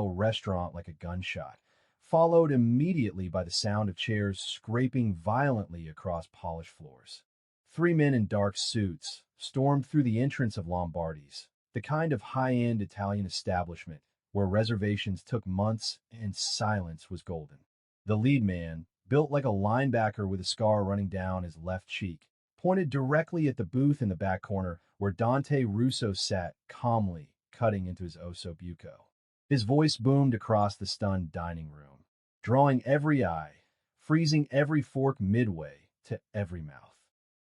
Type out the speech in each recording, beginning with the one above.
restaurant like a gunshot, followed immediately by the sound of chairs scraping violently across polished floors. Three men in dark suits stormed through the entrance of Lombardi's, the kind of high-end Italian establishment where reservations took months and silence was golden. The lead man, built like a linebacker with a scar running down his left cheek, pointed directly at the booth in the back corner where Dante Russo sat calmly cutting into his osso buco. His voice boomed across the stunned dining room, drawing every eye, freezing every fork midway to every mouth.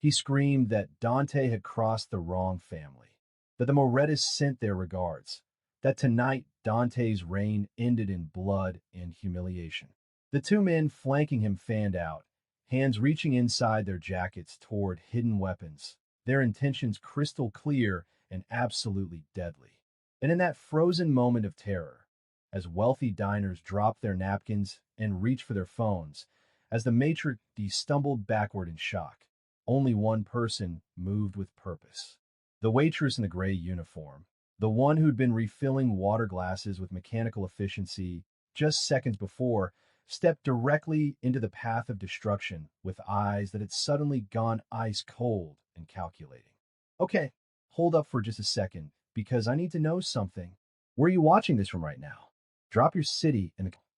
He screamed that Dante had crossed the wrong family, that the Morettas sent their regards, that tonight Dante's reign ended in blood and humiliation. The two men flanking him fanned out, hands reaching inside their jackets toward hidden weapons, their intentions crystal clear and absolutely deadly. And in that frozen moment of terror, as wealthy diners dropped their napkins and reached for their phones, as the maitre d' stumbled backward in shock, only one person moved with purpose. The waitress in the gray uniform, the one who'd been refilling water glasses with mechanical efficiency just seconds before, stepped directly into the path of destruction with eyes that had suddenly gone ice cold and calculating. Okay, hold up for just a second, because I need to know something. Where are you watching this from right now? Drop your city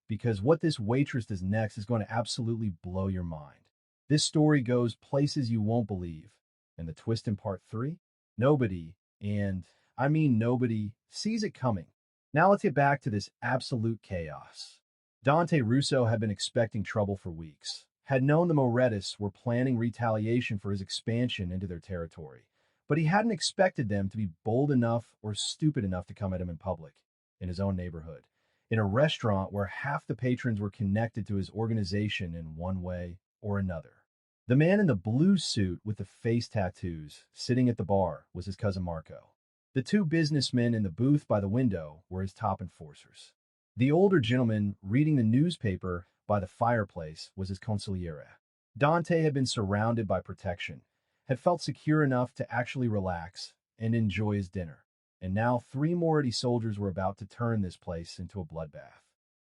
because what this waitress does next is going to absolutely blow your mind. This story goes places you won't believe. And the twist in part 3? Nobody, and I mean nobody, sees it coming. Now let's get back to this absolute chaos. Dante Russo had been expecting trouble for weeks, had known the Morettas were planning retaliation for his expansion into their territory, but he hadn't expected them to be bold enough or stupid enough to come at him in public, in his own neighborhood, in a restaurant where half the patrons were connected to his organization in one way or another. The man in the blue suit with the face tattoos sitting at the bar was his cousin Marco. The two businessmen in the booth by the window were his top enforcers. The older gentleman reading the newspaper by the fireplace was his consigliere. Dante had been surrounded by protection, had felt secure enough to actually relax and enjoy his dinner, and now 3 Moretti soldiers were about to turn this place into a bloodbath.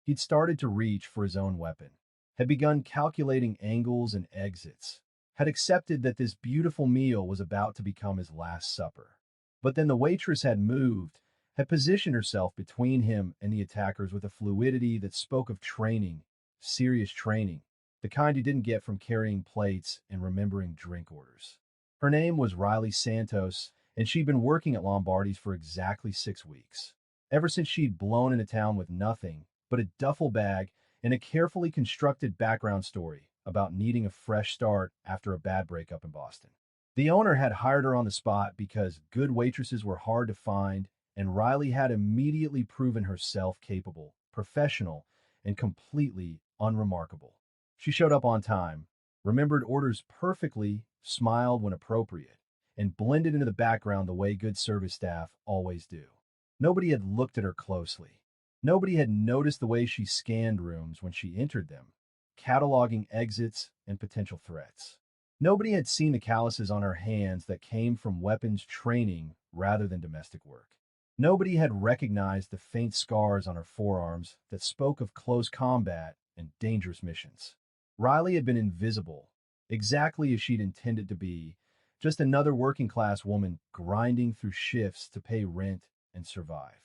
He'd started to reach for his own weapon, had begun calculating angles and exits, had accepted that this beautiful meal was about to become his last supper. But then the waitress had moved, had positioned herself between him and the attackers with a fluidity that spoke of training, serious training, the kind you didn't get from carrying plates and remembering drink orders. Her name was Riley Santos, and she'd been working at Lombardi's for exactly 6 weeks, ever since she'd blown into town with nothing but a duffel bag and a carefully constructed background story about needing a fresh start after a bad breakup in Boston. The owner had hired her on the spot because good waitresses were hard to find, and Riley had immediately proven herself capable, professional, and completely unremarkable. She showed up on time, remembered orders perfectly, smiled when appropriate, and blended into the background the way good service staff always do. Nobody had looked at her closely. Nobody had noticed the way she scanned rooms when she entered them, cataloging exits and potential threats. Nobody had seen the calluses on her hands that came from weapons training rather than domestic work. Nobody had recognized the faint scars on her forearms that spoke of close combat and dangerous missions. Riley had been invisible, exactly as she'd intended to be, just another working-class woman grinding through shifts to pay rent and survive.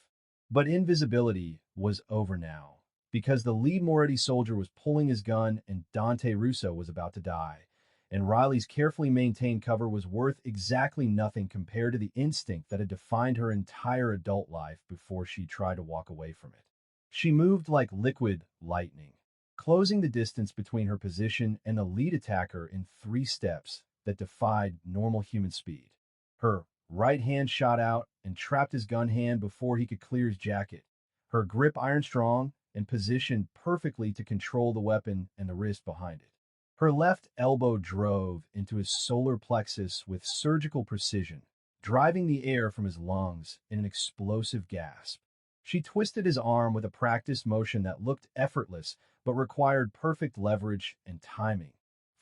But invisibility was over now, because the lead Moretti soldier was pulling his gun and Dante Russo was about to die, and Riley's carefully maintained cover was worth exactly nothing compared to the instinct that had defined her entire adult life before she tried to walk away from it. She moved like liquid lightning, closing the distance between her position and the lead attacker in 3 steps that defied normal human speed. Her right hand shot out and trapped his gun hand before he could clear his jacket, her grip iron strong and positioned perfectly to control the weapon and the wrist behind it. Her left elbow drove into his solar plexus with surgical precision, driving the air from his lungs in an explosive gasp. She twisted his arm with a practiced motion that looked effortless but required perfect leverage and timing,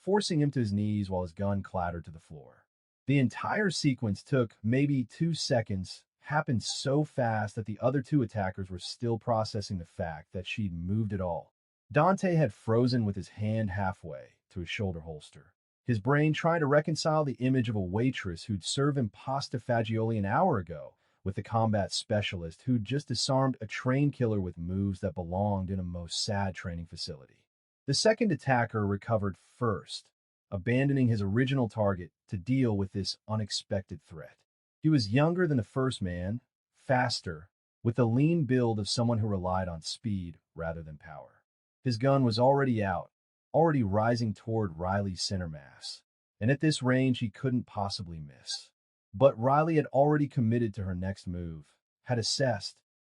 forcing him to his knees while his gun clattered to the floor. The entire sequence took maybe 2 seconds, happened so fast that the other two attackers were still processing the fact that she'd moved at all. Dante had frozen with his hand halfway to his shoulder holster, his brain trying to reconcile the image of a waitress who'd served him pasta fagioli an hour ago with the combat specialist who'd just disarmed a trained killer with moves that belonged in a most sad training facility. The second attacker recovered first, abandoning his original target to deal with this unexpected threat. He was younger than the first man, faster, with the lean build of someone who relied on speed rather than power. His gun was already out, already rising toward Riley's center mass, and at this range he couldn't possibly miss. But Riley had already committed to her next move, had assessed,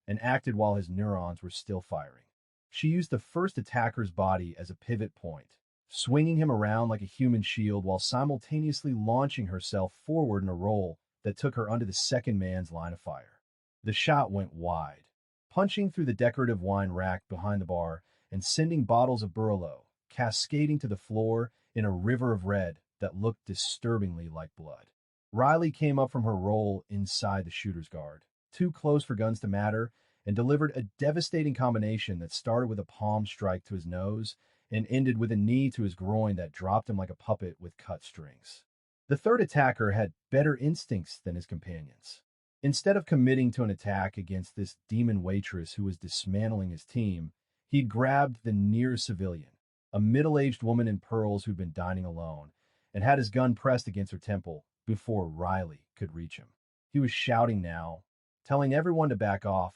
and acted while his neurons were still firing. She used the first attacker's body as a pivot point, swinging him around like a human shield while simultaneously launching herself forward in a roll that took her under the second man's line of fire. The shot went wide, punching through the decorative wine rack behind the bar and sending bottles of Burlo cascading to the floor in a river of red that looked disturbingly like blood. Riley came up from her roll inside the shooter's guard, too close for guns to matter, and delivered a devastating combination that started with a palm strike to his nose and ended with a knee to his groin that dropped him like a puppet with cut strings. The third attacker had better instincts than his companions. Instead of committing to an attack against this demon waitress who was dismantling his team, he'd grabbed the near civilian, a middle-aged woman in pearls who'd been dining alone, and had his gun pressed against her temple before Riley could reach him. He was shouting now, telling everyone to back off,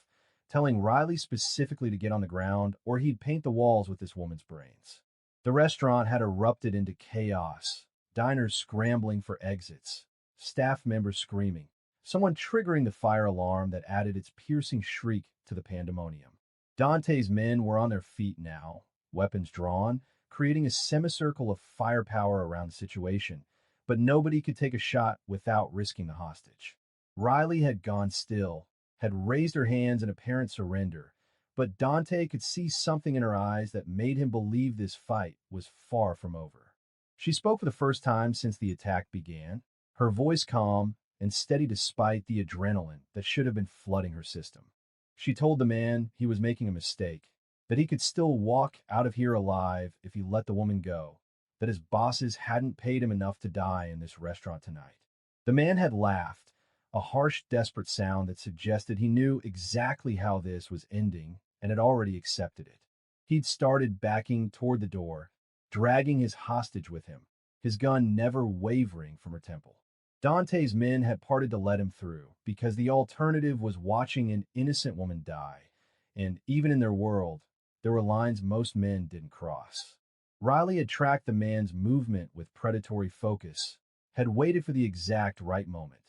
telling Riley specifically to get on the ground or he'd paint the walls with this woman's brains. The restaurant had erupted into chaos, diners scrambling for exits, staff members screaming, someone triggering the fire alarm that added its piercing shriek to the pandemonium. Dante's men were on their feet now, weapons drawn, creating a semicircle of firepower around the situation, but nobody could take a shot without risking the hostage. Riley had gone still, had raised her hands in apparent surrender, but Dante could see something in her eyes that made him believe this fight was far from over. She spoke for the first time since the attack began, her voice calm and steady despite the adrenaline that should have been flooding her system. She told the man he was making a mistake, that he could still walk out of here alive if he let the woman go, that his bosses hadn't paid him enough to die in this restaurant tonight. The man had laughed, a harsh, desperate sound that suggested he knew exactly how this was ending and had already accepted it. He'd started backing toward the door, dragging his hostage with him, his gun never wavering from her temple. Dante's men had parted to let him through because the alternative was watching an innocent woman die, and even in their world, there were lines most men didn't cross. Riley had tracked the man's movement with predatory focus, had waited for the exact right moment,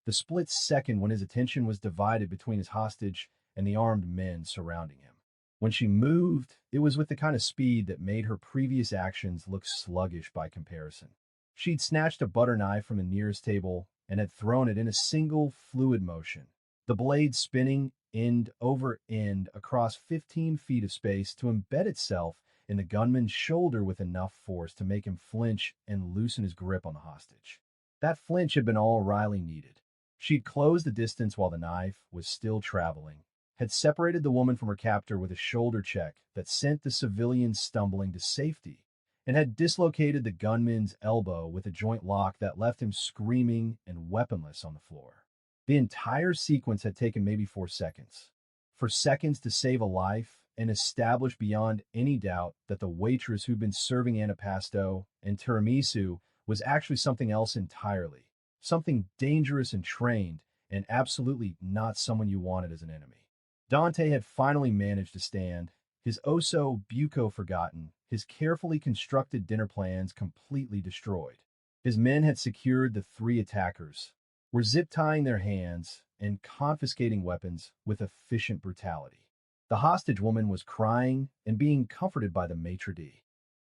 the split second when his attention was divided between his hostage and the armed men surrounding him. When she moved, it was with the kind of speed that made her previous actions look sluggish by comparison. She'd snatched a butter knife from the nearest table and had thrown it in a single fluid motion, the blade spinning end over end across 15 feet of space to embed itself in the gunman's shoulder with enough force to make him flinch and loosen his grip on the hostage. That flinch had been all Riley needed. She'd closed the distance while the knife was still traveling, had separated the woman from her captor with a shoulder check that sent the civilian stumbling to safety, and had dislocated the gunman's elbow with a joint lock that left him screaming and weaponless on the floor. The entire sequence had taken maybe 4 seconds. 4 seconds to save a life and establish beyond any doubt that the waitress who'd been serving antipasto and tiramisu was actually something else entirely, something dangerous and trained, and absolutely not someone you wanted as an enemy. Dante had finally managed to stand, his oso buco forgotten, his carefully constructed dinner plans completely destroyed. His men had secured the 3 attackers, were zip-tying their hands and confiscating weapons with efficient brutality. The hostage woman was crying and being comforted by the maitre d'.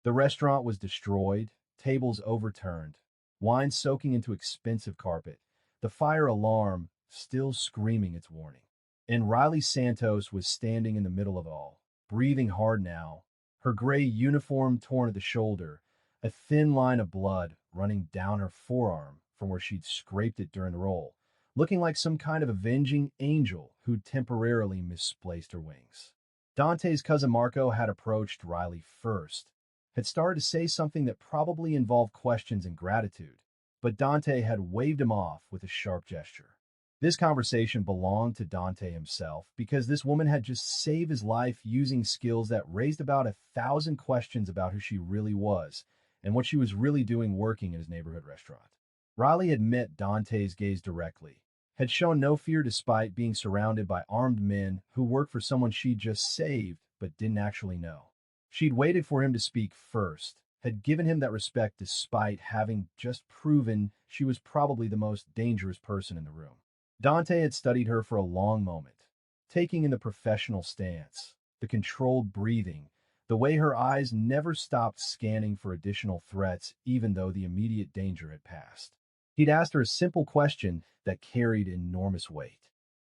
The restaurant was destroyed, tables overturned, wine soaking into expensive carpet, the fire alarm still screaming its warning. And Riley Santos was standing in the middle of it all, breathing hard now, her gray uniform torn at the shoulder, a thin line of blood running down her forearm from where she'd scraped it during the roll, looking like some kind of avenging angel who'd temporarily misplaced her wings. Dante's cousin Marco had approached Riley first, had started to say something that probably involved questions and gratitude, but Dante had waved him off with a sharp gesture. This conversation belonged to Dante himself because this woman had just saved his life using skills that raised about 1,000 questions about who she really was and what she was really doing working in his neighborhood restaurant. Riley had met Dante's gaze directly, had shown no fear despite being surrounded by armed men who worked for someone she'd just saved but didn't actually know. She'd waited for him to speak first, had given him that respect despite having just proven she was probably the most dangerous person in the room. Dante had studied her for a long moment, taking in the professional stance, the controlled breathing, the way her eyes never stopped scanning for additional threats even though the immediate danger had passed. He'd asked her a simple question that carried enormous weight.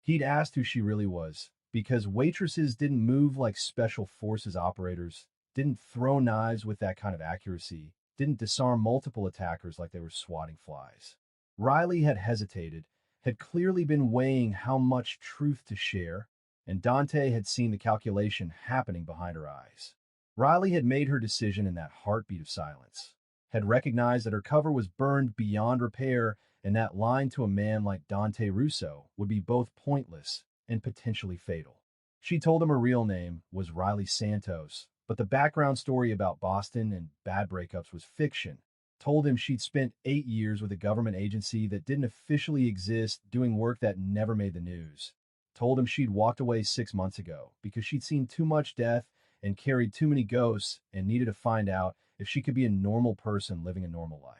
He'd asked who she really was, because waitresses didn't move like special forces operators, didn't throw knives with that kind of accuracy, didn't disarm multiple attackers like they were swatting flies. Riley had hesitated, had clearly been weighing how much truth to share, and Dante had seen the calculation happening behind her eyes. Riley had made her decision in that heartbeat of silence, had recognized that her cover was burned beyond repair and that lying to a man like Dante Russo would be both pointless and potentially fatal. She told him her real name was Riley Santos, but the background story about Boston and bad breakups was fiction. Told him she'd spent 8 years with a government agency that didn't officially exist doing work that never made the news. Told him she'd walked away 6 months ago because she'd seen too much death and carried too many ghosts and needed to find out if she could be a normal person living a normal life.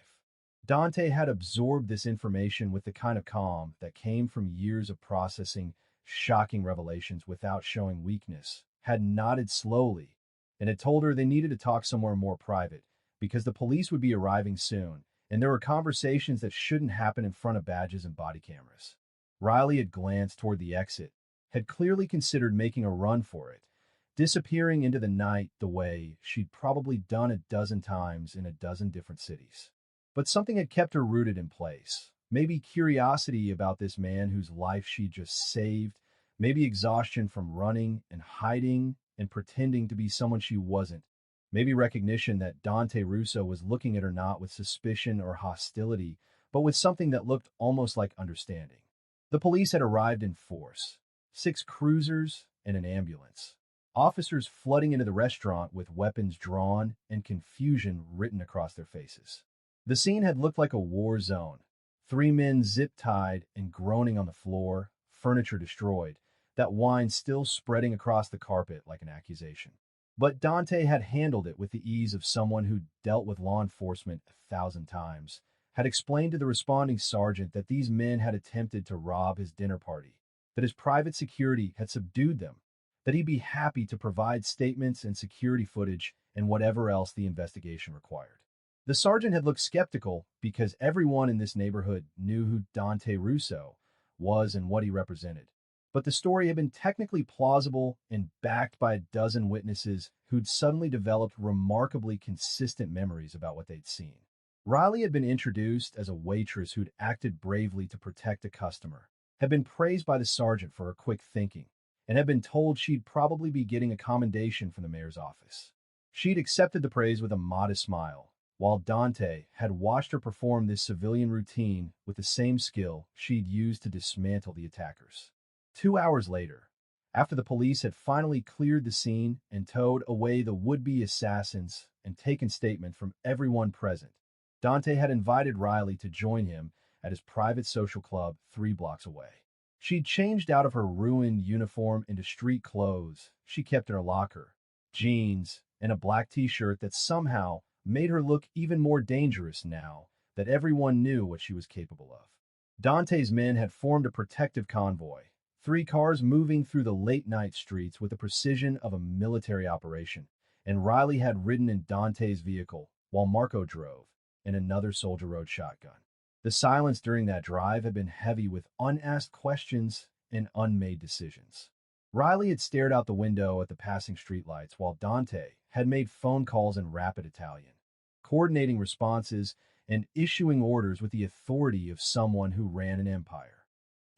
Dante had absorbed this information with the kind of calm that came from years of processing shocking revelations without showing weakness, had nodded slowly, and had told her they needed to talk somewhere more private because the police would be arriving soon, and there were conversations that shouldn't happen in front of badges and body cameras. Riley had glanced toward the exit, had clearly considered making a run for it, disappearing into the night the way she'd probably done a dozen times in a dozen different cities. But something had kept her rooted in place. Maybe curiosity about this man whose life she'd just saved, maybe exhaustion from running and hiding and pretending to be someone she wasn't. Maybe recognition that Dante Russo was looking at her not with suspicion or hostility, but with something that looked almost like understanding. The police had arrived in force. 6 cruisers and an ambulance. Officers flooding into the restaurant with weapons drawn and confusion written across their faces. The scene had looked like a war zone. 3 men zip-tied and groaning on the floor, furniture destroyed, that wine still spreading across the carpet like an accusation. But Dante had handled it with the ease of someone who'd dealt with law enforcement 1,000 times, had explained to the responding sergeant that these men had attempted to rob his dinner party, that his private security had subdued them, that he'd be happy to provide statements and security footage and whatever else the investigation required. The sergeant had looked skeptical because everyone in this neighborhood knew who Dante Russo was and what he represented. But the story had been technically plausible and backed by a dozen witnesses who'd suddenly developed remarkably consistent memories about what they'd seen. Riley had been introduced as a waitress who'd acted bravely to protect a customer, had been praised by the sergeant for her quick thinking, and had been told she'd probably be getting a commendation from the mayor's office. She'd accepted the praise with a modest smile, while Dante had watched her perform this civilian routine with the same skill she'd used to dismantle the attackers. 2 hours later, after the police had finally cleared the scene and towed away the would-be assassins and taken statement from everyone present, Dante had invited Riley to join him at his private social club 3 blocks away. She'd changed out of her ruined uniform into street clothes she kept in her locker, jeans, and a black t-shirt that somehow made her look even more dangerous now that everyone knew what she was capable of. Dante's men had formed a protective convoy, 3 cars moving through the late-night streets with the precision of a military operation, and Riley had ridden in Dante's vehicle while Marco drove, and another soldier rode shotgun. The silence during that drive had been heavy with unasked questions and unmade decisions. Riley had stared out the window at the passing streetlights while Dante had made phone calls in rapid Italian, coordinating responses and issuing orders with the authority of someone who ran an empire.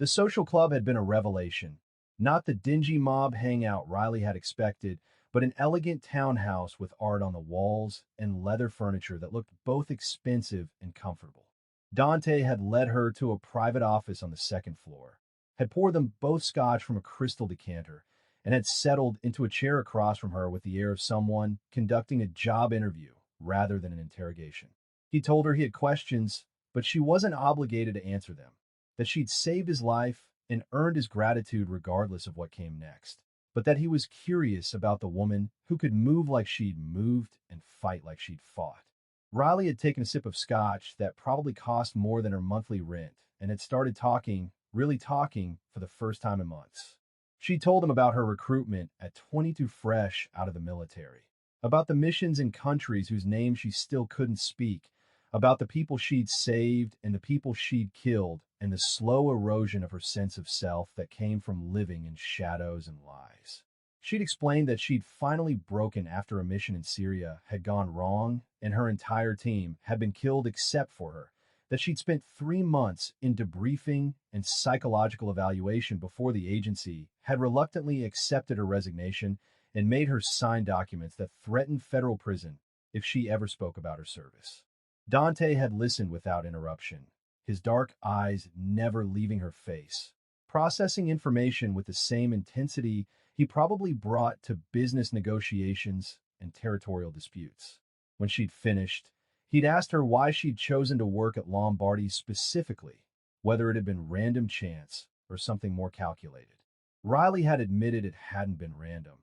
The social club had been a revelation. Not the dingy mob hangout Riley had expected, but an elegant townhouse with art on the walls and leather furniture that looked both expensive and comfortable. Dante had led her to a private office on the second floor, had poured them both scotch from a crystal decanter, and had settled into a chair across from her with the air of someone conducting a job interview rather than an interrogation. He told her he had questions, but she wasn't obligated to answer them, that she'd saved his life and earned his gratitude regardless of what came next, but that he was curious about the woman who could move like she'd moved and fight like she'd fought. Riley had taken a sip of scotch that probably cost more than her monthly rent and had started talking, really talking, for the first time in months. She told him about her recruitment at 22 fresh out of the military, about the missions in countries whose names she still couldn't speak, about the people she'd saved and the people she'd killed, and the slow erosion of her sense of self that came from living in shadows and lies. She'd explained that she'd finally broken after a mission in Syria had gone wrong and her entire team had been killed except for her, that she'd spent 3 months in debriefing and psychological evaluation before the agency had reluctantly accepted her resignation and made her sign documents that threatened federal prison if she ever spoke about her service. Dante had listened without interruption, his dark eyes never leaving her face, processing information with the same intensity he probably brought to business negotiations and territorial disputes. When she'd finished, he'd asked her why she'd chosen to work at Lombardi's specifically, whether it had been random chance or something more calculated. Riley had admitted it hadn't been random,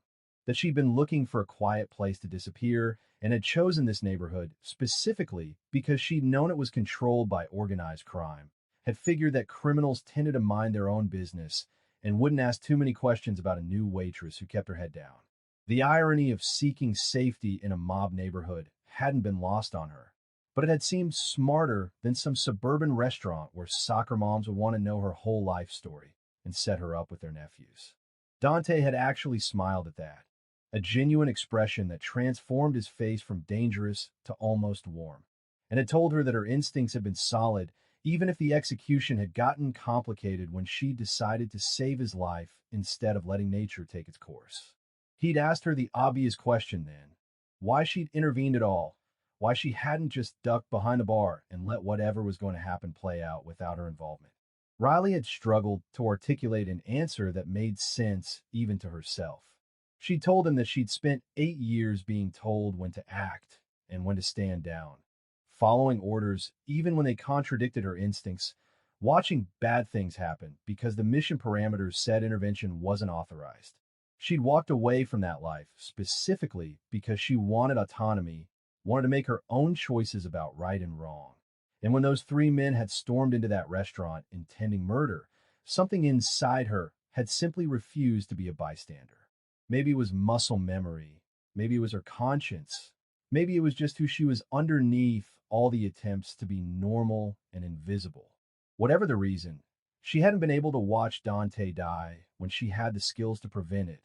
that she'd been looking for a quiet place to disappear and had chosen this neighborhood specifically because she'd known it was controlled by organized crime, had figured that criminals tended to mind their own business and wouldn't ask too many questions about a new waitress who kept her head down. The irony of seeking safety in a mob neighborhood hadn't been lost on her, but it had seemed smarter than some suburban restaurant where soccer moms would want to know her whole life story and set her up with their nephews. Dante had actually smiled at that, a genuine expression that transformed his face from dangerous to almost warm, and had told her that her instincts had been solid even if the execution had gotten complicated when she decided to save his life instead of letting nature take its course. He'd asked her the obvious question then, why she'd intervened at all, why she hadn't just ducked behind the bar and let whatever was going to happen play out without her involvement. Riley had struggled to articulate an answer that made sense even to herself. She told him that she'd spent 8 years being told when to act and when to stand down, following orders even when they contradicted her instincts, watching bad things happen because the mission parameters said intervention wasn't authorized. She'd walked away from that life specifically because she wanted autonomy, wanted to make her own choices about right and wrong. And when those 3 men had stormed into that restaurant intending murder, something inside her had simply refused to be a bystander. Maybe it was muscle memory, maybe it was her conscience, maybe it was just who she was underneath all the attempts to be normal and invisible. Whatever the reason, she hadn't been able to watch Dante die when she had the skills to prevent it,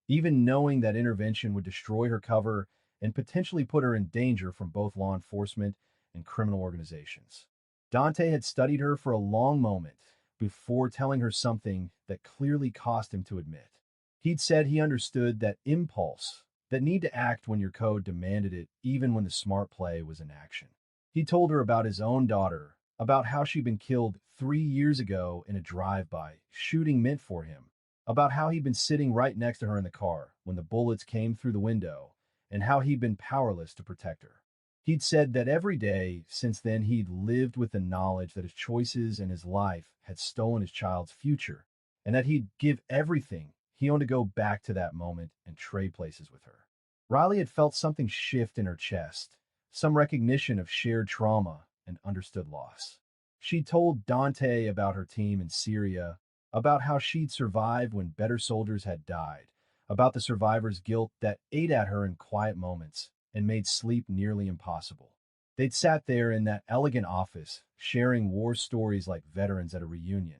even knowing that intervention would destroy her cover and potentially put her in danger from both law enforcement and criminal organizations. Dante had studied her for a long moment before telling her something that clearly cost him to admit. He'd said he understood that impulse, that need to act when your code demanded it, even when the smart play was in action. He told her about his own daughter, about how she'd been killed 3 years ago in a drive-by, shooting meant for him, about how he'd been sitting right next to her in the car when the bullets came through the window, and how he'd been powerless to protect her. He'd said that every day since then he'd lived with the knowledge that his choices and his life had stolen his child's future, and that he'd give everything he owned to go back to that moment and trade places with her. Riley had felt something shift in her chest, some recognition of shared trauma and understood loss. She told Dante about her team in Syria, about how she'd survived when better soldiers had died, about the survivor's guilt that ate at her in quiet moments and made sleep nearly impossible. They'd sat there in that elegant office, sharing war stories like veterans at a reunion,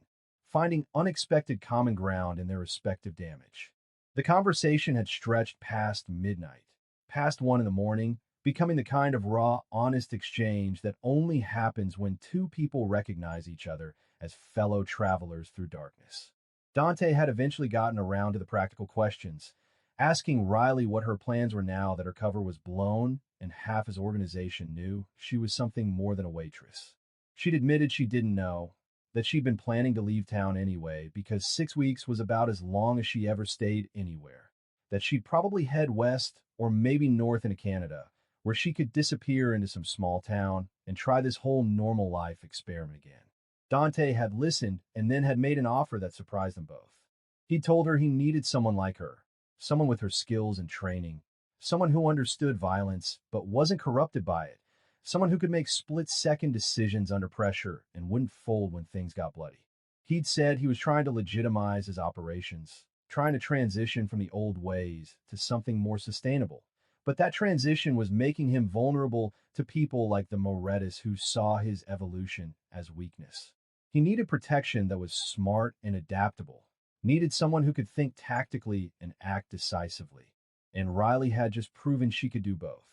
finding unexpected common ground in their respective damage. The conversation had stretched past midnight, past 1 in the morning, becoming the kind of raw, honest exchange that only happens when 2 people recognize each other as fellow travelers through darkness. Dante had eventually gotten around to the practical questions, asking Riley what her plans were now that her cover was blown and half his organization knew she was something more than a waitress. She'd admitted she didn't know, that she'd been planning to leave town anyway because 6 weeks was about as long as she ever stayed anywhere, that she'd probably head west or maybe north into Canada, where she could disappear into some small town and try this whole normal life experiment again. Dante had listened and then had made an offer that surprised them both. He told her he needed someone like her, someone with her skills and training, someone who understood violence but wasn't corrupted by it, someone who could make split-second decisions under pressure and wouldn't fold when things got bloody. He'd said he was trying to legitimize his operations, trying to transition from the old ways to something more sustainable. But that transition was making him vulnerable to people like the Morettas who saw his evolution as weakness. He needed protection that was smart and adaptable, needed someone who could think tactically and act decisively. And Riley had just proven she could do both.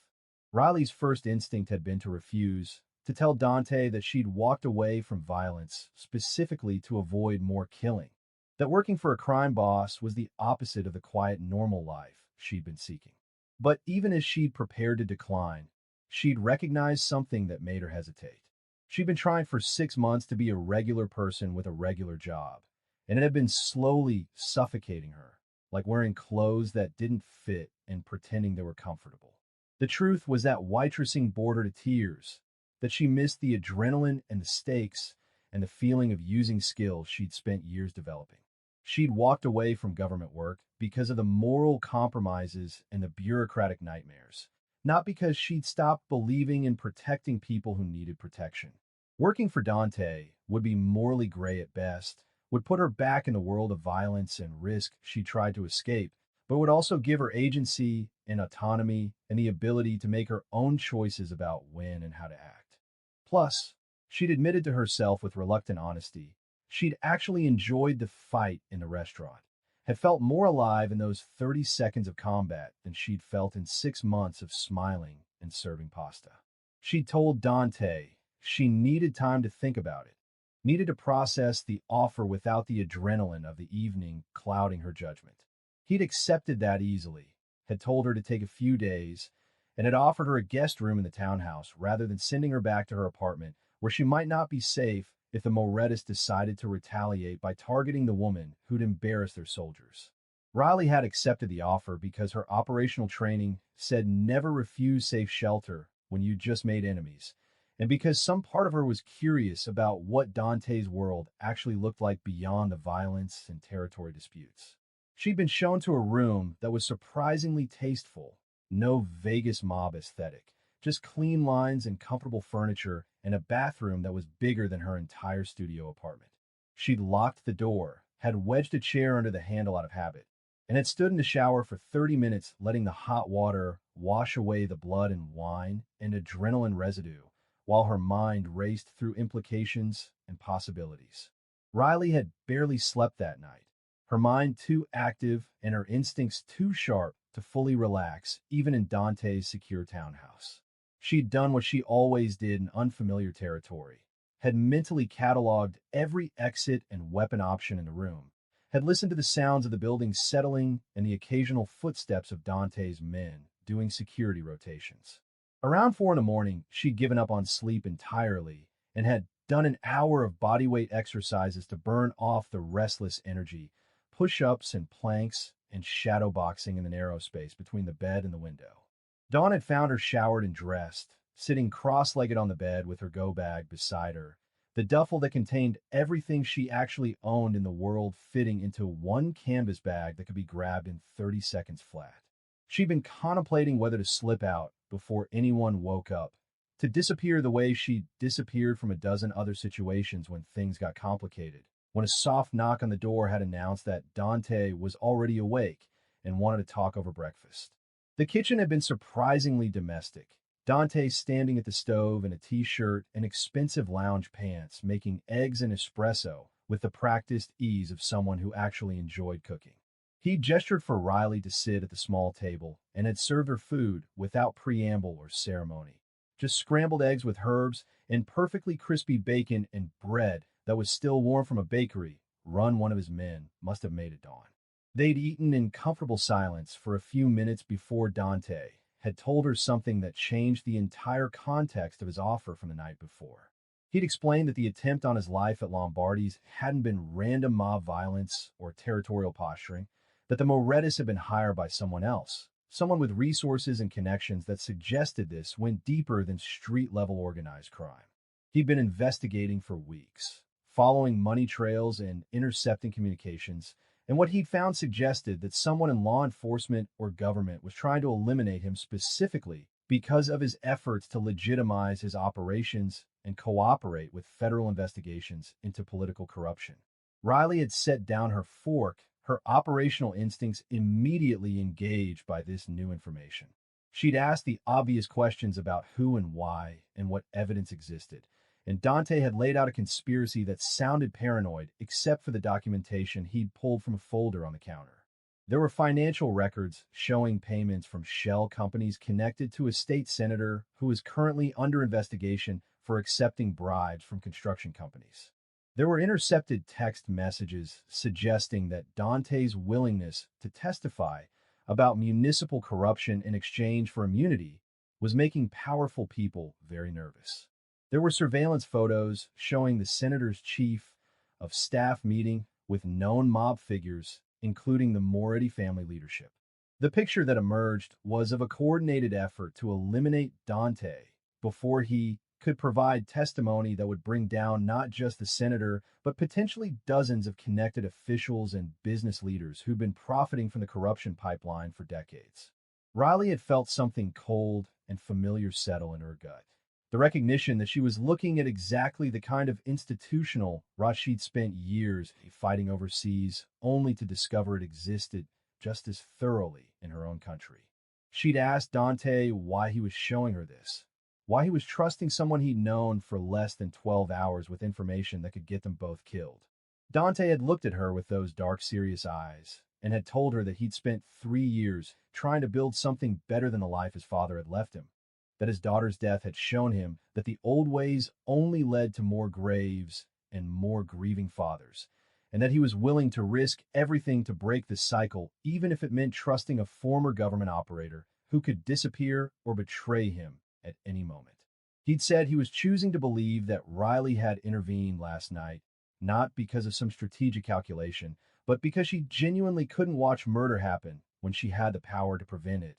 Riley's first instinct had been to refuse, to tell Dante that she'd walked away from violence specifically to avoid more killing, that working for a crime boss was the opposite of the quiet, normal life she'd been seeking. But even as she'd prepared to decline, she'd recognized something that made her hesitate. She'd been trying for 6 months to be a regular person with a regular job, and it had been slowly suffocating her, like wearing clothes that didn't fit and pretending they were comfortable. The truth was that waitressing bored her to tears, that she missed the adrenaline and the stakes and the feeling of using skills she'd spent years developing. She'd walked away from government work because of the moral compromises and the bureaucratic nightmares, not because she'd stopped believing in protecting people who needed protection. Working for Dante would be morally gray at best, would put her back in the world of violence and risk she tried to escape, but would also give her agency and autonomy and the ability to make her own choices about when and how to act. Plus, she'd admitted to herself with reluctant honesty, she'd actually enjoyed the fight in the restaurant, had felt more alive in those 30 seconds of combat than she'd felt in 6 months of smiling and serving pasta. She'd told Dante she needed time to think about it, needed to process the offer without the adrenaline of the evening clouding her judgment. He'd accepted that easily, had told her to take a few days, and had offered her a guest room in the townhouse rather than sending her back to her apartment where she might not be safe if the Morettas decided to retaliate by targeting the woman who'd embarrassed their soldiers. Riley had accepted the offer because her operational training said never refuse safe shelter when you just made enemies, and because some part of her was curious about what Dante's world actually looked like beyond the violence and territory disputes. She'd been shown to a room that was surprisingly tasteful, no Vegas mob aesthetic, just clean lines and comfortable furniture and a bathroom that was bigger than her entire studio apartment. She'd locked the door, had wedged a chair under the handle out of habit, and had stood in the shower for 30 minutes letting the hot water wash away the blood and wine and adrenaline residue while her mind raced through implications and possibilities. Riley had barely slept that night, her mind too active and her instincts too sharp to fully relax, even in Dante's secure townhouse. She'd done what she always did in unfamiliar territory, had mentally cataloged every exit and weapon option in the room, had listened to the sounds of the building settling and the occasional footsteps of Dante's men doing security rotations. Around 4 in the morning, she'd given up on sleep entirely and had done an hour of bodyweight exercises to burn off the restless energy, push-ups and planks and shadow boxing in the narrow space between the bed and the window. Dawn had found her showered and dressed, sitting cross-legged on the bed with her go bag beside her, the duffel that contained everything she actually owned in the world fitting into one canvas bag that could be grabbed in 30 seconds flat. She'd been contemplating whether to slip out before anyone woke up, to disappear the way she disappeared from a dozen other situations when things got complicated, when a soft knock on the door had announced that Dante was already awake and wanted to talk over breakfast. The kitchen had been surprisingly domestic. Dante standing at the stove in a t-shirt and expensive lounge pants, making eggs and espresso with the practiced ease of someone who actually enjoyed cooking. He gestured for Riley to sit at the small table and had served her food without preamble or ceremony. Just scrambled eggs with herbs and perfectly crispy bacon and bread that was still warm from a bakery run one of his men must have made it dawn. They'd eaten in comfortable silence for a few minutes before Dante had told her something that changed the entire context of his offer from the night before. He'd explained that the attempt on his life at Lombardi's hadn't been random mob violence or territorial posturing, that the Morettis had been hired by someone else, someone with resources and connections that suggested this went deeper than street-level organized crime. He'd been investigating for weeks, following money trails and intercepting communications, and what he'd found suggested that someone in law enforcement or government was trying to eliminate him specifically because of his efforts to legitimize his operations and cooperate with federal investigations into political corruption. Riley had set down her fork, her operational instincts immediately engaged by this new information. She'd asked the obvious questions about who and why and what evidence existed, and Dante had laid out a conspiracy that sounded paranoid except for the documentation he'd pulled from a folder on the counter. There were financial records showing payments from shell companies connected to a state senator who is currently under investigation for accepting bribes from construction companies. There were intercepted text messages suggesting that Dante's willingness to testify about municipal corruption in exchange for immunity was making powerful people very nervous. There were surveillance photos showing the senator's chief of staff meeting with known mob figures, including the Moretti family leadership. The picture that emerged was of a coordinated effort to eliminate Dante before he could provide testimony that would bring down not just the senator, but potentially dozens of connected officials and business leaders who'd been profiting from the corruption pipeline for decades. Riley had felt something cold and familiar settle in her gut. The recognition that she was looking at exactly the kind of institutional rot she'd spent years fighting overseas, only to discover it existed just as thoroughly in her own country. She'd asked Dante why he was showing her this, why he was trusting someone he'd known for less than 12 hours with information that could get them both killed. Dante had looked at her with those dark, serious eyes and had told her that he'd spent 3 years trying to build something better than the life his father had left him, that his daughter's death had shown him that the old ways only led to more graves and more grieving fathers, and that he was willing to risk everything to break the cycle, even if it meant trusting a former government operator who could disappear or betray him at any moment. He'd said he was choosing to believe that Riley had intervened last night, not because of some strategic calculation, but because she genuinely couldn't watch murder happen when she had the power to prevent it.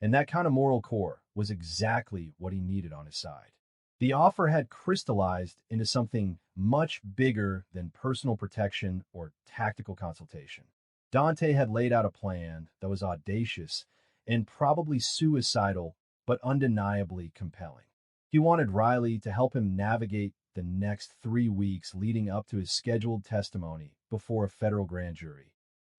And that kind of moral core was exactly what he needed on his side. The offer had crystallized into something much bigger than personal protection or tactical consultation. Dante had laid out a plan that was audacious and probably suicidal, but undeniably compelling. He wanted Riley to help him navigate the next 3 weeks leading up to his scheduled testimony before a federal grand jury.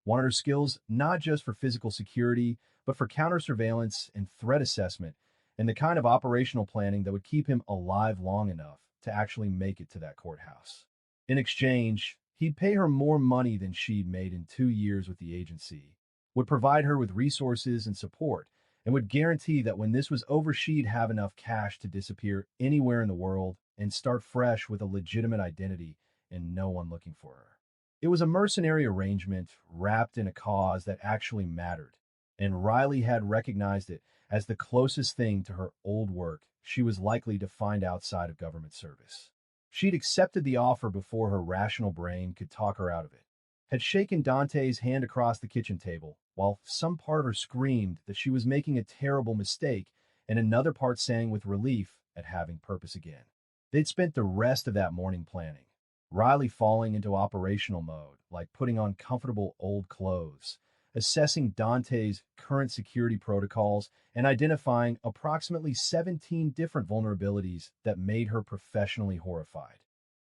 Wanted her skills not just for physical security, but for counter-surveillance and threat assessment, and the kind of operational planning that would keep him alive long enough to actually make it to that courthouse. In exchange, he'd pay her more money than she'd made in 2 years with the agency, would provide her with resources and support, and would guarantee that when this was over, she'd have enough cash to disappear anywhere in the world and start fresh with a legitimate identity and no one looking for her. It was a mercenary arrangement wrapped in a cause that actually mattered, and Riley had recognized it as the closest thing to her old work she was likely to find outside of government service. She'd accepted the offer before her rational brain could talk her out of it, had shaken Dante's hand across the kitchen table, while some part of her screamed that she was making a terrible mistake, and another part sang with relief at having purpose again. They'd spent the rest of that morning planning, Riley falling into operational mode, like putting on comfortable old clothes, assessing Dante's current security protocols, and identifying approximately 17 different vulnerabilities that made her professionally horrified.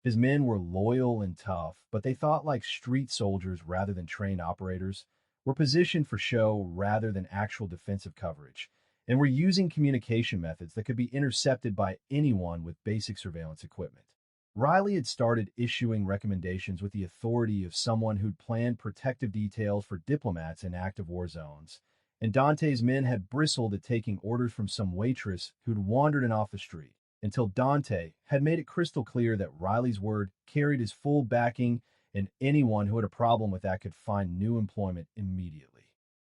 His men were loyal and tough, but they thought like street soldiers rather than trained operators, were positioned for show rather than actual defensive coverage, and were using communication methods that could be intercepted by anyone with basic surveillance equipment. Riley had started issuing recommendations with the authority of someone who'd planned protective details for diplomats in active war zones, and Dante's men had bristled at taking orders from some waitress who'd wandered in off the street. until Dante had made it crystal clear that Riley's word carried his full backing and anyone who had a problem with that could find new employment immediately.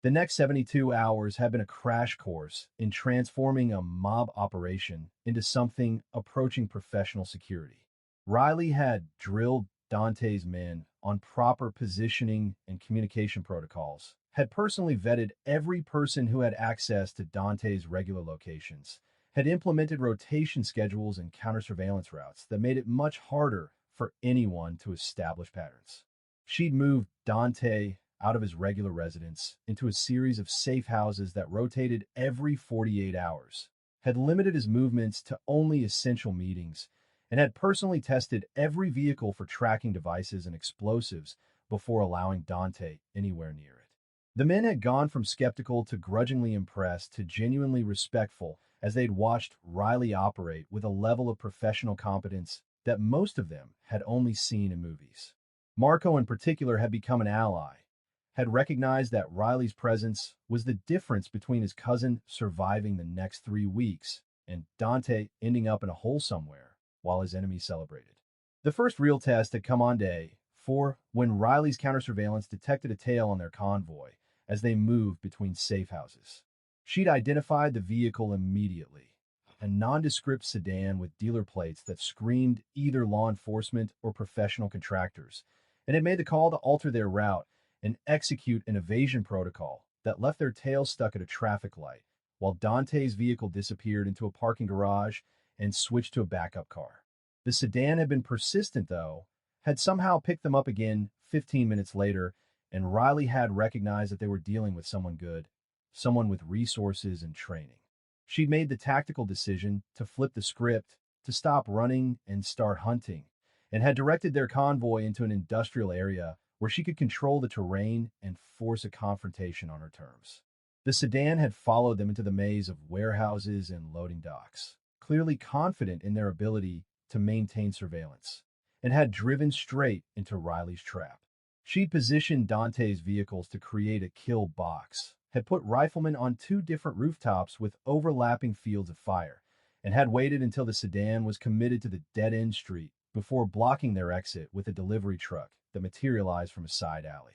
The next 72 hours had been a crash course in transforming a mob operation into something approaching professional security. Riley had drilled Dante's men on proper positioning and communication protocols, had personally vetted every person who had access to Dante's regular locations, had implemented rotation schedules and counter-surveillance routes that made it much harder for anyone to establish patterns. She'd moved Dante out of his regular residence into a series of safe houses that rotated every 48 hours, had limited his movements to only essential meetings, and had personally tested every vehicle for tracking devices and explosives before allowing Dante anywhere near it. The men had gone from skeptical to grudgingly impressed to genuinely respectful as they'd watched Riley operate with a level of professional competence that most of them had only seen in movies. Marco, in particular, had become an ally, had recognized that Riley's presence was the difference between his cousin surviving the next 3 weeks and Dante ending up in a hole somewhere while his enemies celebrated. The first real test had come on day 4 when Riley's counter-surveillance detected a tail on their convoy as they moved between safe houses. She'd identified the vehicle immediately, a nondescript sedan with dealer plates that screamed either law enforcement or professional contractors, and had made the call to alter their route and execute an evasion protocol that left their tail stuck at a traffic light, while Dante's vehicle disappeared into a parking garage and switched to a backup car. The sedan had been persistent, though, had somehow picked them up again 15 minutes later, and Riley had recognized that they were dealing with someone good, someone with resources and training. She'd made the tactical decision to flip the script, to stop running and start hunting, and had directed their convoy into an industrial area where she could control the terrain and force a confrontation on her terms. The sedan had followed them into the maze of warehouses and loading docks, clearly confident in their ability to maintain surveillance, and had driven straight into Riley's trap. She'd positioned Dante's vehicles to create a kill box, had put riflemen on 2 different rooftops with overlapping fields of fire, and had waited until the sedan was committed to the dead-end street before blocking their exit with a delivery truck that materialized from a side alley.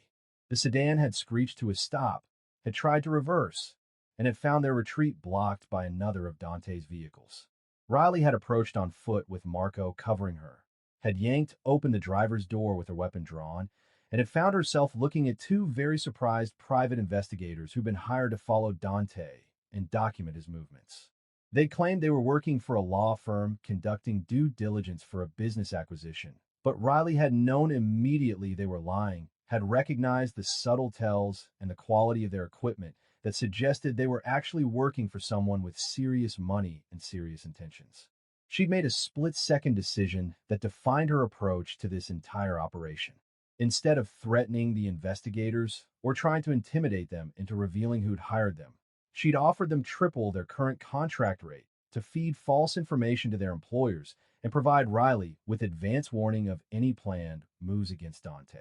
The sedan had screeched to a stop, had tried to reverse, and had found their retreat blocked by another of Dante's vehicles. Riley had approached on foot with Marco covering her, had yanked open the driver's door with her weapon drawn, and had found herself looking at 2 very surprised private investigators who'd been hired to follow Dante and document his movements. They claimed they were working for a law firm conducting due diligence for a business acquisition, but Riley had known immediately they were lying, had recognized the subtle tells and the quality of their equipment that suggested they were actually working for someone with serious money and serious intentions. She'd made a split-second decision that defined her approach to this entire operation. Instead of threatening the investigators or trying to intimidate them into revealing who'd hired them, she'd offered them triple their current contract rate to feed false information to their employers and provide Riley with advance warning of any planned moves against Dante.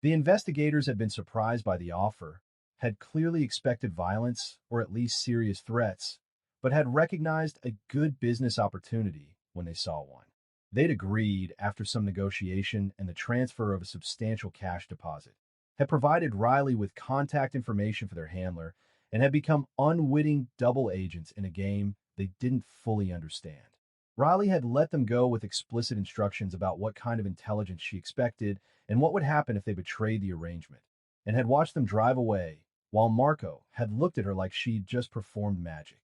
The investigators had been surprised by the offer, had clearly expected violence or at least serious threats, but had recognized a good business opportunity when they saw one. They'd agreed after some negotiation and the transfer of a substantial cash deposit, had provided Riley with contact information for their handler, and had become unwitting double agents in a game they didn't fully understand. Riley had let them go with explicit instructions about what kind of intelligence she expected and what would happen if they betrayed the arrangement, and had watched them drive away, while Marco had looked at her like she'd just performed magic.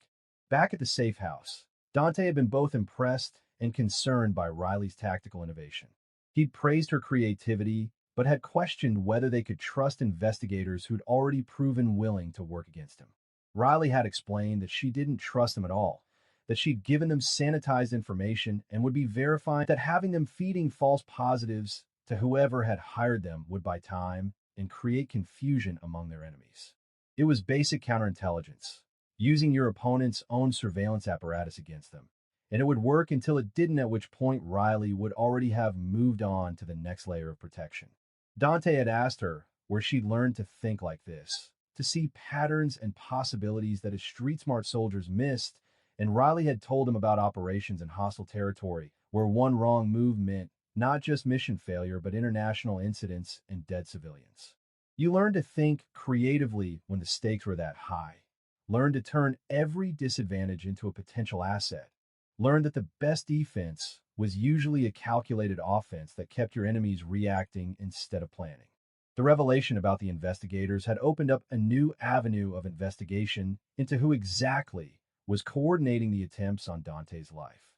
Back at the safe house, Dante had been both impressed and concerned by Riley's tactical innovation. He'd praised her creativity, but had questioned whether they could trust investigators who'd already proven willing to work against him. Riley had explained that she didn't trust them at all, that she'd given them sanitized information and would be verifying that having them feeding false positives to whoever had hired them would buy time and create confusion among their enemies. It was basic counterintelligence, using your opponent's own surveillance apparatus against them, and it would work until it didn't, at which point Riley would already have moved on to the next layer of protection. Dante had asked her where she'd learned to think like this, to see patterns and possibilities that his street-smart soldiers missed, and Riley had told him about operations in hostile territory, where one wrong move meant not just mission failure, but international incidents and dead civilians. You learn to think creatively when the stakes were that high. Learn to turn every disadvantage into a potential asset. Learn that the best defense was usually a calculated offense that kept your enemies reacting instead of planning. The revelation about the investigators had opened up a new avenue of investigation into who exactly was coordinating the attempts on Dante's life.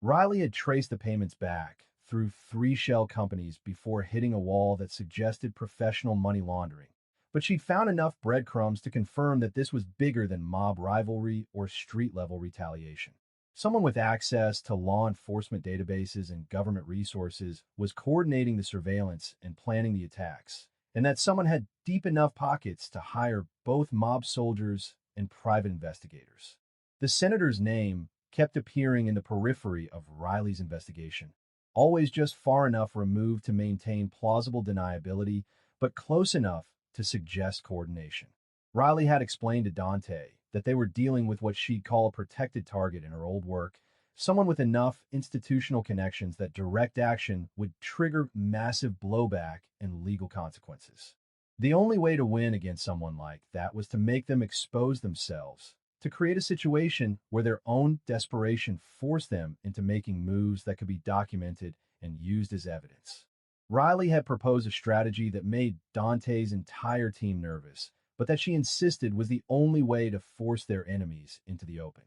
Riley had traced the payments back through three shell companies before hitting a wall that suggested professional money laundering, but she'd found enough breadcrumbs to confirm that this was bigger than mob rivalry or street-level retaliation. Someone with access to law enforcement databases and government resources was coordinating the surveillance and planning the attacks, and that someone had deep enough pockets to hire both mob soldiers and private investigators. The senator's name kept appearing in the periphery of Riley's investigation, always just far enough removed to maintain plausible deniability, but close enough to suggest coordination. Riley had explained to Dante that they were dealing with what she'd call a protected target in her old work, someone with enough institutional connections that direct action would trigger massive blowback and legal consequences. The only way to win against someone like that was to make them expose themselves, to create a situation where their own desperation forced them into making moves that could be documented and used as evidence. Riley had proposed a strategy that made Dante's entire team nervous, but that she insisted was the only way to force their enemies into the open.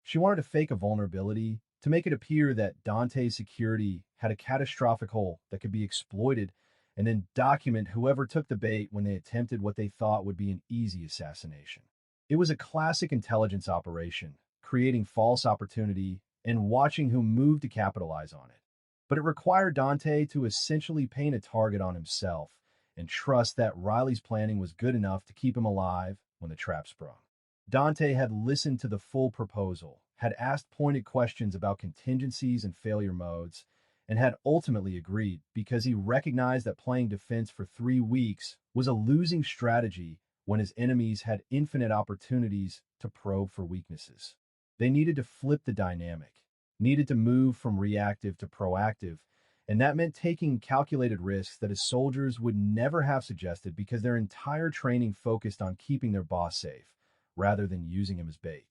She wanted to fake a vulnerability, to make it appear that Dante's security had a catastrophic hole that could be exploited, and then document whoever took the bait when they attempted what they thought would be an easy assassination. It was a classic intelligence operation, creating false opportunity and watching who moved to capitalize on it. But it required Dante to essentially paint a target on himself and trust that Riley's planning was good enough to keep him alive when the trap sprung. Dante had listened to the full proposal, had asked pointed questions about contingencies and failure modes, and had ultimately agreed because he recognized that playing defense for 3 weeks was a losing strategy when his enemies had infinite opportunities to probe for weaknesses. They needed to flip the dynamic, needed to move from reactive to proactive, and that meant taking calculated risks that his soldiers would never have suggested because their entire training focused on keeping their boss safe, rather than using him as bait.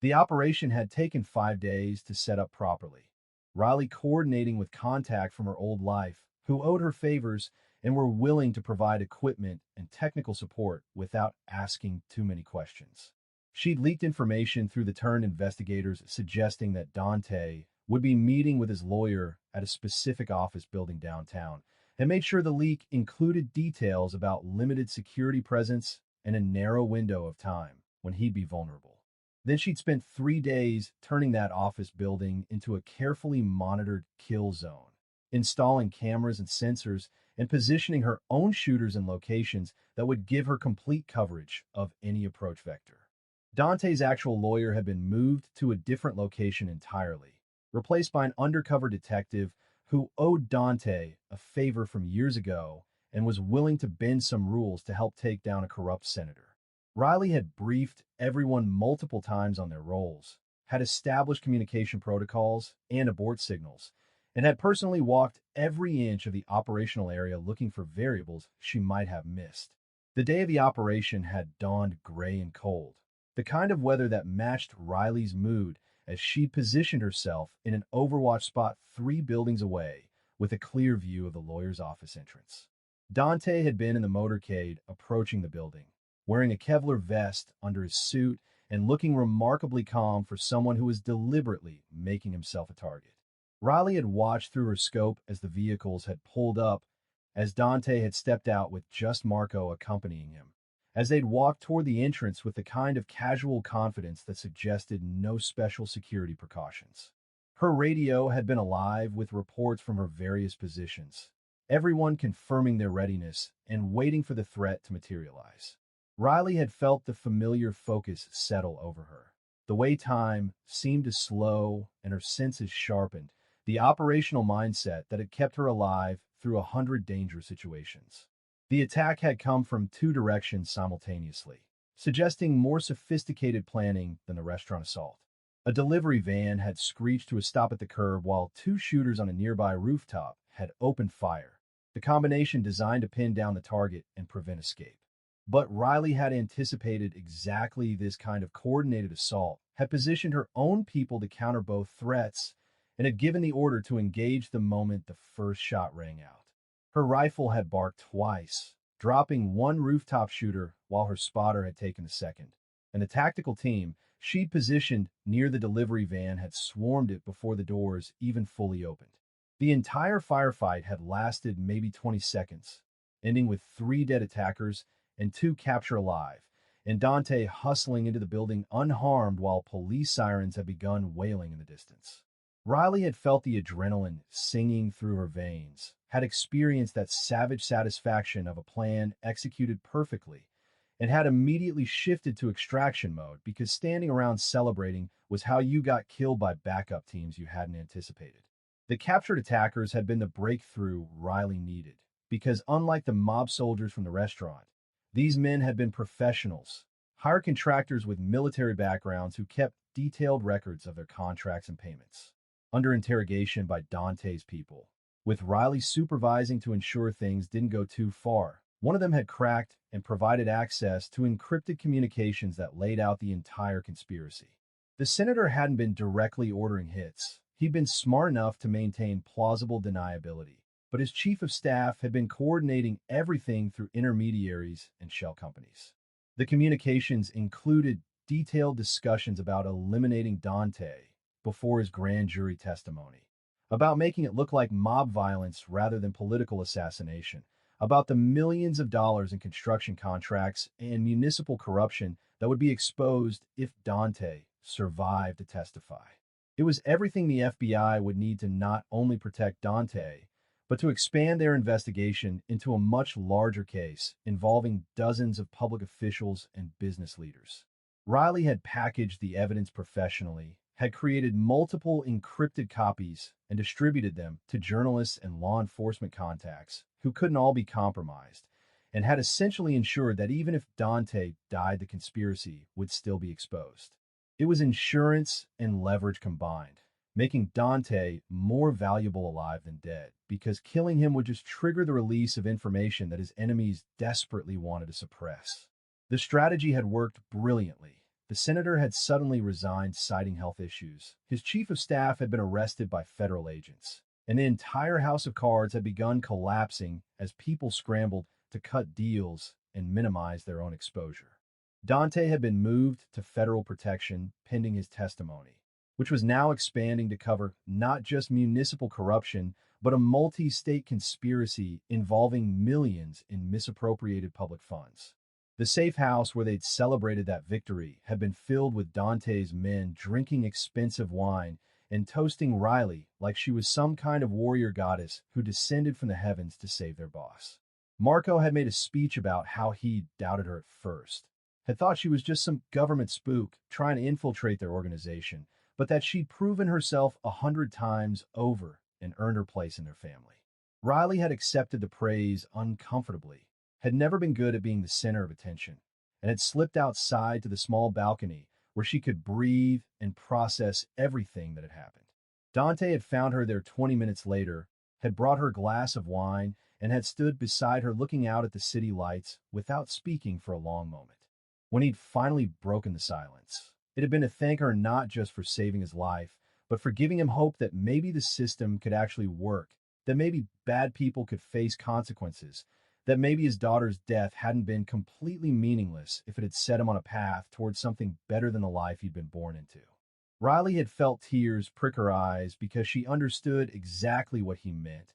The operation had taken 5 days to set up properly. Riley coordinating with contact from her old life, who owed her favors and were willing to provide equipment and technical support without asking too many questions. She'd leaked information through the turned investigators suggesting that Dante would be meeting with his lawyer at a specific office building downtown, and made sure the leak included details about limited security presence and a narrow window of time when he'd be vulnerable. Then she'd spent 3 days turning that office building into a carefully monitored kill zone, installing cameras and sensors and positioning her own shooters in locations that would give her complete coverage of any approach vector. Dante's actual lawyer had been moved to a different location entirely, replaced by an undercover detective who owed Dante a favor from years ago and was willing to bend some rules to help take down a corrupt senator. Riley had briefed everyone multiple times on their roles, had established communication protocols and abort signals, and had personally walked every inch of the operational area looking for variables she might have missed. The day of the operation had dawned gray and cold, the kind of weather that matched Riley's mood as she positioned herself in an overwatch spot 3 buildings away with a clear view of the lawyer's office entrance. Dante had been in the motorcade approaching the building, wearing a Kevlar vest under his suit and looking remarkably calm for someone who was deliberately making himself a target. Riley had watched through her scope as the vehicles had pulled up, as Dante had stepped out with just Marco accompanying him, as they'd walked toward the entrance with the kind of casual confidence that suggested no special security precautions. Her radio had been alive with reports from her various positions, everyone confirming their readiness and waiting for the threat to materialize. Riley had felt the familiar focus settle over her. The way time seemed to slow and her senses sharpened, the operational mindset that had kept her alive through 100 dangerous situations. The attack had come from 2 directions simultaneously, suggesting more sophisticated planning than the restaurant assault. A delivery van had screeched to a stop at the curb while two shooters on a nearby rooftop had opened fire, the combination designed to pin down the target and prevent escape. But Riley had anticipated exactly this kind of coordinated assault, had positioned her own people to counter both threats, and had given the order to engage the moment the first shot rang out. Her rifle had barked twice, dropping one rooftop shooter while her spotter had taken the second. And the tactical team she'd positioned near the delivery van had swarmed it before the doors even fully opened. The entire firefight had lasted maybe 20 seconds, ending with 3 dead attackers and 2 captured alive, and Dante hustling into the building unharmed while police sirens had begun wailing in the distance. Riley had felt the adrenaline singing through her veins, had experienced that savage satisfaction of a plan executed perfectly, and had immediately shifted to extraction mode because standing around celebrating was how you got killed by backup teams you hadn't anticipated. The captured attackers had been the breakthrough Riley needed, because unlike the mob soldiers from the restaurant, these men had been professionals, hired contractors with military backgrounds who kept detailed records of their contracts and payments. Under interrogation by Dante's people, with Riley supervising to ensure things didn't go too far, one of them had cracked and provided access to encrypted communications that laid out the entire conspiracy. The senator hadn't been directly ordering hits. He'd been smart enough to maintain plausible deniability, but his chief of staff had been coordinating everything through intermediaries and shell companies. The communications included detailed discussions about eliminating Dante before his grand jury testimony, about making it look like mob violence rather than political assassination, about the millions of dollars in construction contracts and municipal corruption that would be exposed if Dante survived to testify. It was everything the FBI would need to not only protect Dante, but to expand their investigation into a much larger case involving dozens of public officials and business leaders. Riley had packaged the evidence professionally, had created multiple encrypted copies and distributed them to journalists and law enforcement contacts who couldn't all be compromised, and had essentially ensured that even if Dante died, the conspiracy would still be exposed. It was insurance and leverage combined, making Dante more valuable alive than dead, because killing him would just trigger the release of information that his enemies desperately wanted to suppress. The strategy had worked brilliantly. The senator had suddenly resigned, citing health issues. His chief of staff had been arrested by federal agents, and the entire house of cards had begun collapsing as people scrambled to cut deals and minimize their own exposure. Dante had been moved to federal protection pending his testimony, which was now expanding to cover not just municipal corruption, but a multi-state conspiracy involving millions in misappropriated public funds. The safe house where they'd celebrated that victory had been filled with Dante's men drinking expensive wine and toasting Riley like she was some kind of warrior goddess who descended from the heavens to save their boss. Marco had made a speech about how he doubted her at first, had thought she was just some government spook trying to infiltrate their organization, but that she'd proven herself 100 times over and earned her place in their family. Riley had accepted the praise uncomfortably, had never been good at being the center of attention, and had slipped outside to the small balcony where she could breathe and process everything that had happened. Dante had found her there 20 minutes later, had brought her a glass of wine, and had stood beside her looking out at the city lights without speaking for a long moment. When he'd finally broken the silence, it had been to thank her not just for saving his life, but for giving him hope that maybe the system could actually work, that maybe bad people could face consequences, that maybe his daughter's death hadn't been completely meaningless if it had set him on a path towards something better than the life he'd been born into. Riley had felt tears prick her eyes because she understood exactly what he meant,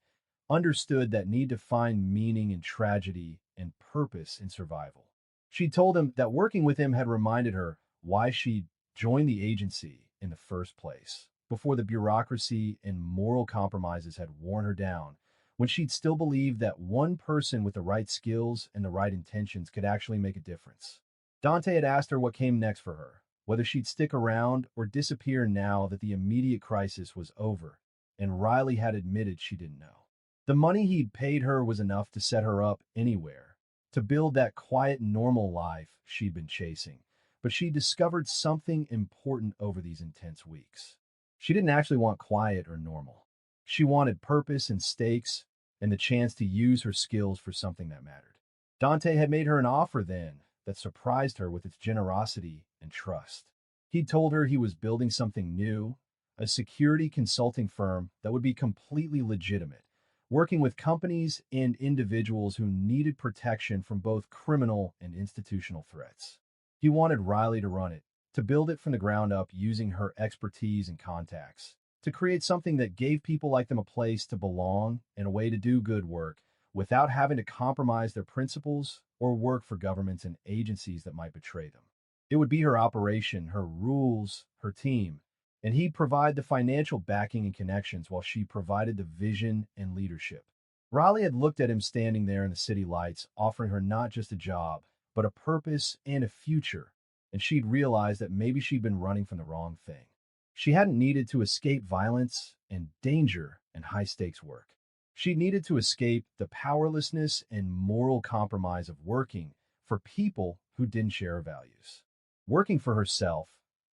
understood that need to find meaning in tragedy and purpose in survival. She told him that working with him had reminded her why she'd joined the agency in the first place, before the bureaucracy and moral compromises had worn her down, when she'd still believed that one person with the right skills and the right intentions could actually make a difference. Dante had asked her what came next for her, whether she'd stick around or disappear now that the immediate crisis was over, and Riley had admitted she didn't know. The money he'd paid her was enough to set her up anywhere, to build that quiet, normal life she'd been chasing, but she discovered something important over these intense weeks. She didn't actually want quiet or normal. She wanted purpose and stakes and the chance to use her skills for something that mattered. Dante had made her an offer then that surprised her with its generosity and trust. He told her he was building something new, a security consulting firm that would be completely legitimate, working with companies and individuals who needed protection from both criminal and institutional threats. He wanted Riley to run it, to build it from the ground up using her expertise and contacts, to create something that gave people like them a place to belong and a way to do good work without having to compromise their principles or work for governments and agencies that might betray them. It would be her operation, her rules, her team, and he'd provide the financial backing and connections while she provided the vision and leadership. Riley had looked at him standing there in the city lights, offering her not just a job, but a purpose and a future, and she'd realized that maybe she'd been running from the wrong thing. She hadn't needed to escape violence and danger and high-stakes work. She needed to escape the powerlessness and moral compromise of working for people who didn't share her values. Working for herself,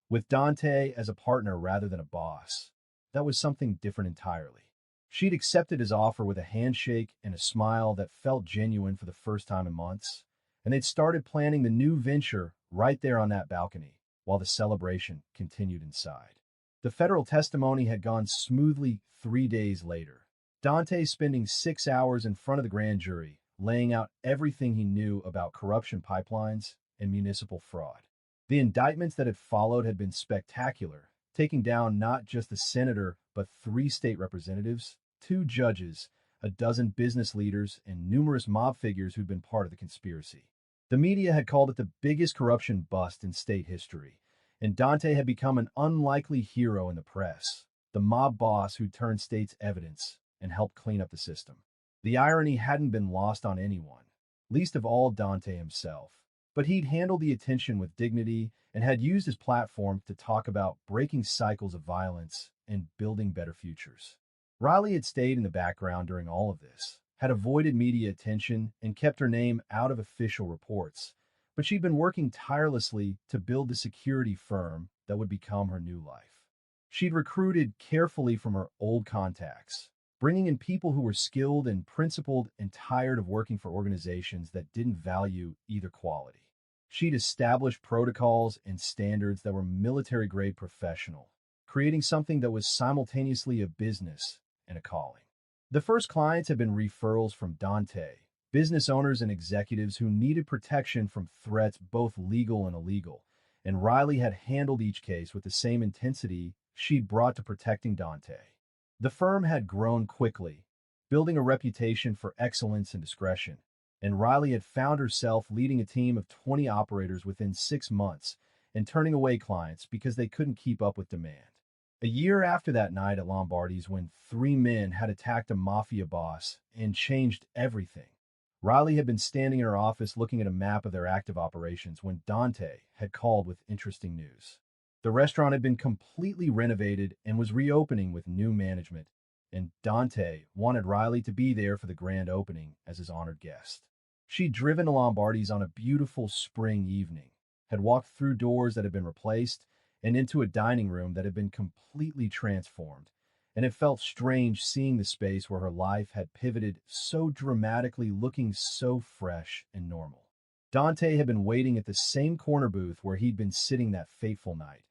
with Dante as a partner rather than a boss, that was something different entirely. She'd accepted his offer with a handshake and a smile that felt genuine for the first time in months, and they'd started planning the new venture right there on that balcony while the celebration continued inside. The federal testimony had gone smoothly 3 days later. Dante spending 6 hours in front of the grand jury, laying out everything he knew about corruption pipelines and municipal fraud. The indictments that had followed had been spectacular, taking down not just the senator, but 3 state representatives, 2 judges, a dozen business leaders, and numerous mob figures who'd been part of the conspiracy. The media had called it the biggest corruption bust in state history, and Dante had become an unlikely hero in the press, the mob boss who turned state's evidence and helped clean up the system. The irony hadn't been lost on anyone, least of all Dante himself, but he'd handled the attention with dignity and had used his platform to talk about breaking cycles of violence and building better futures. Riley had stayed in the background during all of this, had avoided media attention, and kept her name out of official reports, but she'd been working tirelessly to build the security firm that would become her new life. She'd recruited carefully from her old contacts, bringing in people who were skilled and principled and tired of working for organizations that didn't value either quality. She'd established protocols and standards that were military-grade professional, creating something that was simultaneously a business and a calling. The first clients had been referrals from Dante, business owners and executives who needed protection from threats both legal and illegal, and Riley had handled each case with the same intensity she'd brought to protecting Dante. The firm had grown quickly, building a reputation for excellence and discretion, and Riley had found herself leading a team of 20 operators within 6 months and turning away clients because they couldn't keep up with demand. A year after that night at Lombardi's when 3 men had attacked a Mafia boss and changed everything, Riley had been standing in her office looking at a map of their active operations when Dante had called with interesting news. The restaurant had been completely renovated and was reopening with new management, and Dante wanted Riley to be there for the grand opening as his honored guest. She'd driven to Lombardi's on a beautiful spring evening, had walked through doors that had been replaced and into a dining room that had been completely transformed, and it felt strange seeing the space where her life had pivoted so dramatically, looking so fresh and normal. Dante had been waiting at the same corner booth where he'd been sitting that fateful night,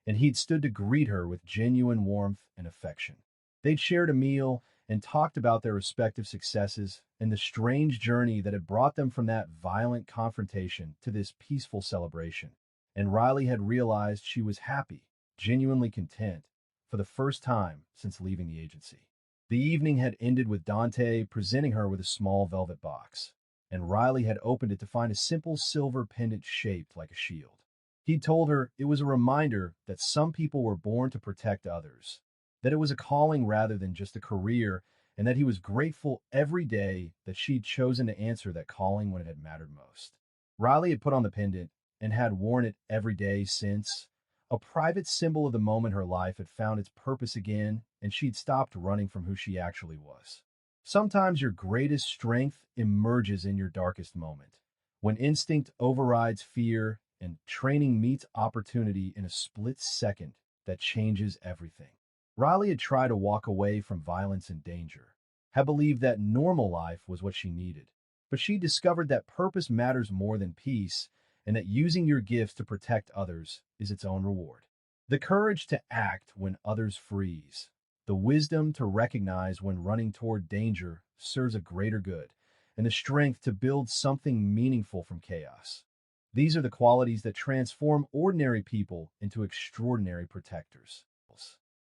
and he'd stood to greet her with genuine warmth and affection. They'd shared a meal and talked about their respective successes and the strange journey that had brought them from that violent confrontation to this peaceful celebration. And Riley had realized she was happy, genuinely content, for the first time since leaving the agency. The evening had ended with Dante presenting her with a small velvet box, and Riley had opened it to find a simple silver pendant shaped like a shield. He told her it was a reminder that some people were born to protect others, that it was a calling rather than just a career, and that he was grateful every day that she'd chosen to answer that calling when it had mattered most. Riley had put on the pendant and had worn it every day since, a private symbol of the moment her life had found its purpose again, and she'd stopped running from who she actually was. Sometimes your greatest strength emerges in your darkest moment, when instinct overrides fear and training meets opportunity in a split second that changes everything. Riley had tried to walk away from violence and danger, had believed that normal life was what she needed. But she discovered that purpose matters more than peace, and that using your gifts to protect others is its own reward. The courage to act when others freeze, the wisdom to recognize when running toward danger serves a greater good, and the strength to build something meaningful from chaos. These are the qualities that transform ordinary people into extraordinary protectors.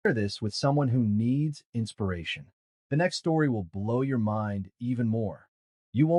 Share this with someone who needs inspiration. The next story will blow your mind even more. You won't